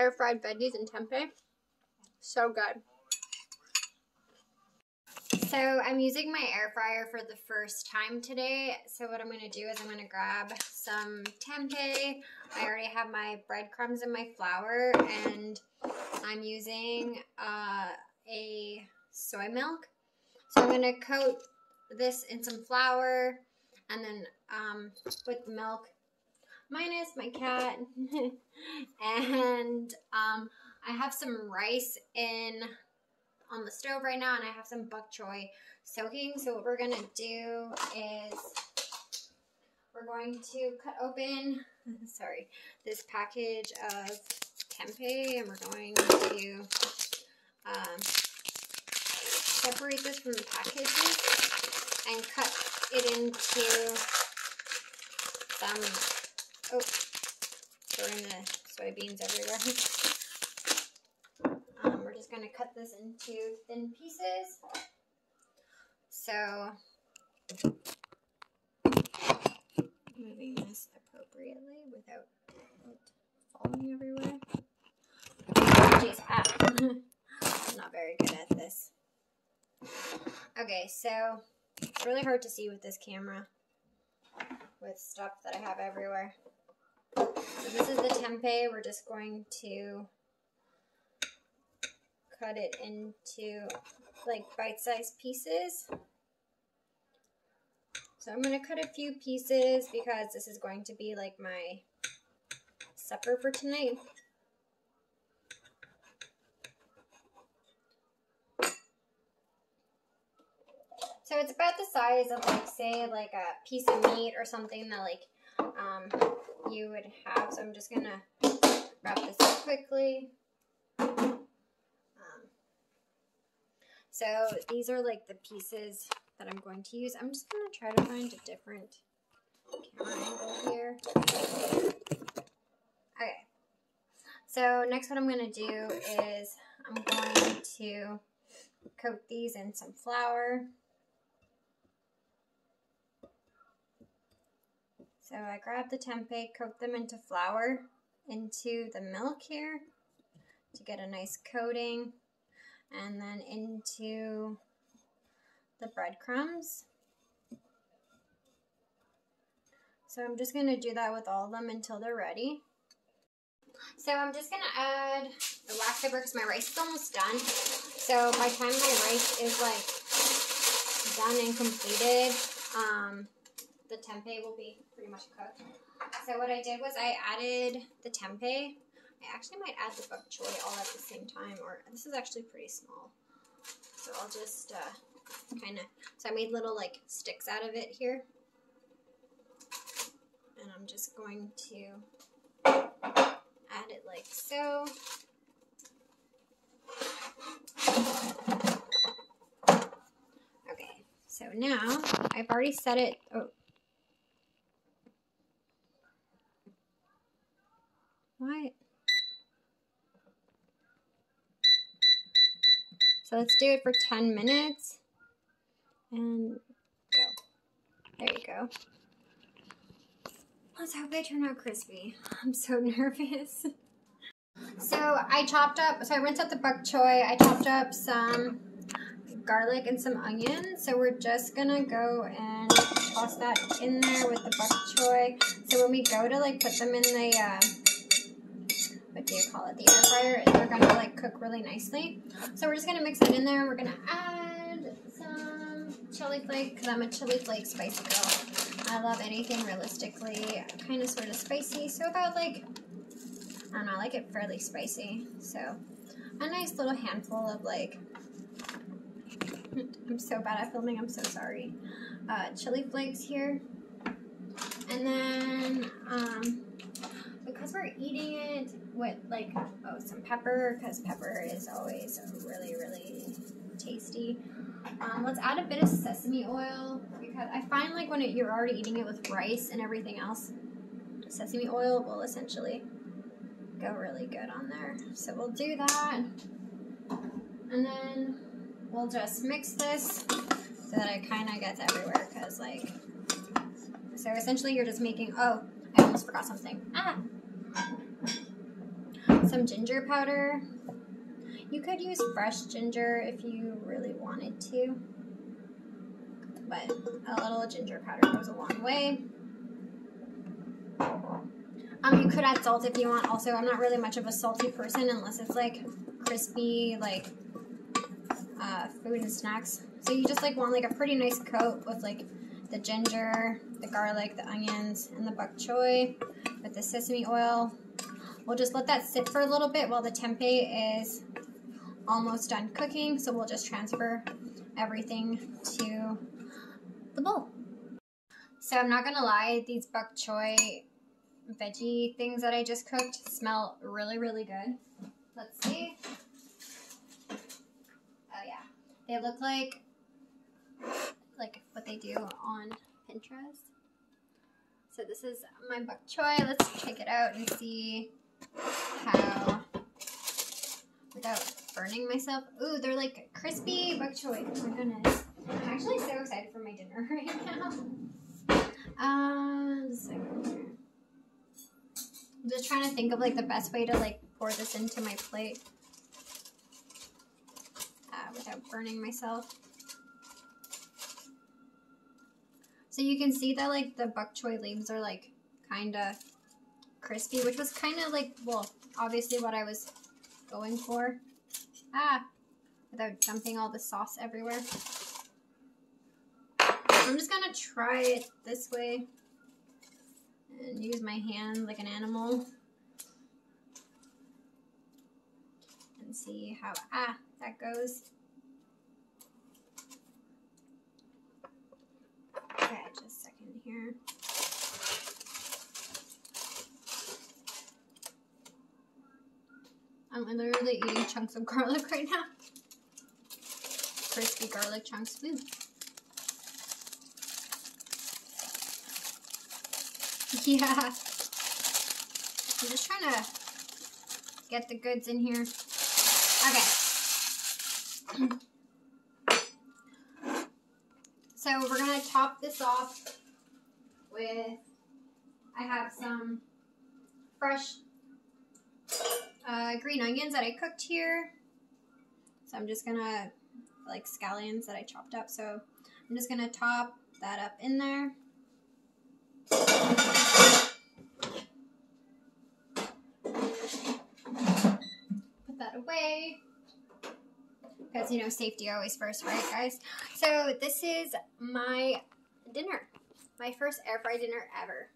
air fried veggies and tempeh. So good. So I'm using my air fryer for the first time today. So what I'm going to do is I'm going to grab some tempeh. I already have my breadcrumbs and my flour, and I'm using a soy milk. So I'm going to coat this in some flour and then with milk, minus my cat. And I have some rice on the stove right now, and I have some bok choy soaking. So what we're gonna do is we're going to cut open, this package of tempeh, and we're going to separate this from the packages and cut it into some, throwing the soybeans everywhere. We're just going to cut this into thin pieces. So, moving this appropriately without it falling everywhere. Jeez, I'm not very good at this. Okay, so it's really hard to see with this camera with stuff that I have everywhere. So this is the tempeh. We're just going to cut it into like bite-sized pieces. So I'm going to cut a few pieces because this is going to be like my supper for tonight. So it's about the size of, like, say, like a piece of meat or something that, like, you would have. So I'm just going to wrap this up quickly. So these are, like, the pieces that I'm going to use. I'm just going to try to find a different camera angle here. Okay. So next what I'm going to do is I'm going to coat these in some flour. So I grab the tempeh, coat them into flour, into the milk here to get a nice coating, and then into the breadcrumbs. So I'm just going to do that with all of them until they're ready. So I'm just going to add the wax paper because my rice is almost done. So by the time my rice is like done and completed, the tempeh will be pretty much cooked. So what I did was I added the tempeh. I actually might add the bok choy all at the same time, or this is actually pretty small. So I'll just kind of, so I made little like sticks out of it here. And I'm just going to add it like so. Okay, so now I've already set it, what? So let's do it for 10 minutes and go. There you go. Let's hope they turn out crispy. I'm so nervous. So I rinsed out the bok choy. I chopped up some garlic and some onions. So we're just gonna go and toss that in there with the bok choy. So when we go to like put them in the what do you call it, the air fryer, they're gonna like cook really nicely. So we're just gonna mix it in there. We're gonna add some chili flakes because I'm a chili flake spicy girl. I love anything realistically kind of sort of spicy. So about like, I don't know, I like it fairly spicy. So a nice little handful of like, I'm so bad at filming, I'm so sorry. Chili flakes here. And then because we're eating it with like, some pepper, because pepper is always really, really tasty. Let's add a bit of sesame oil, because I find like when you're already eating it with rice and everything else, sesame oil will essentially go really good on there. So we'll do that, and then we'll just mix this so that it kind of gets everywhere, because like, so essentially you're just making, I almost forgot something. some ginger powder. You could use fresh ginger if you really wanted to, but a little ginger powder goes a long way. You could add salt if you want also. I'm not really much of a salty person unless it's like crispy, like food and snacks. So you just like want like a pretty nice coat with like the ginger, the garlic, the onions, and the bok choy with the sesame oil. We'll just let that sit for a little bit while the tempeh is almost done cooking. So we'll just transfer everything to the bowl. So I'm not gonna lie, these bok choy veggie things that I just cooked smell really, really good. Let's see. Oh yeah, they look like what they do on Pinterest. So this is my bok choy. Let's check it out and see how, without burning myself. Ooh, they're like crispy bok choy. Oh my goodness. I'm actually so excited for my dinner right now. Just a second here. I'm just trying to think of like the best way to like pour this into my plate without burning myself. So you can see that like the bok choy leaves are like kind of crispy, which was kind of like, well, obviously what I was going for. Without dumping all the sauce everywhere. I'm just gonna try it this way and use my hand like an animal and see how that goes. Okay, just a second here. I'm literally eating chunks of garlic right now. Crispy garlic chunks. Woo. Yeah. I'm just trying to get the goods in here. Okay. So we're going to top this off with, I have some fresh green onions that I cooked here. So I'm just going to, like scallions that I chopped up. So I'm just going to top that up in there. Put that away. Because, you know, safety always first, right, guys? So this is my dinner. My first air fry dinner ever.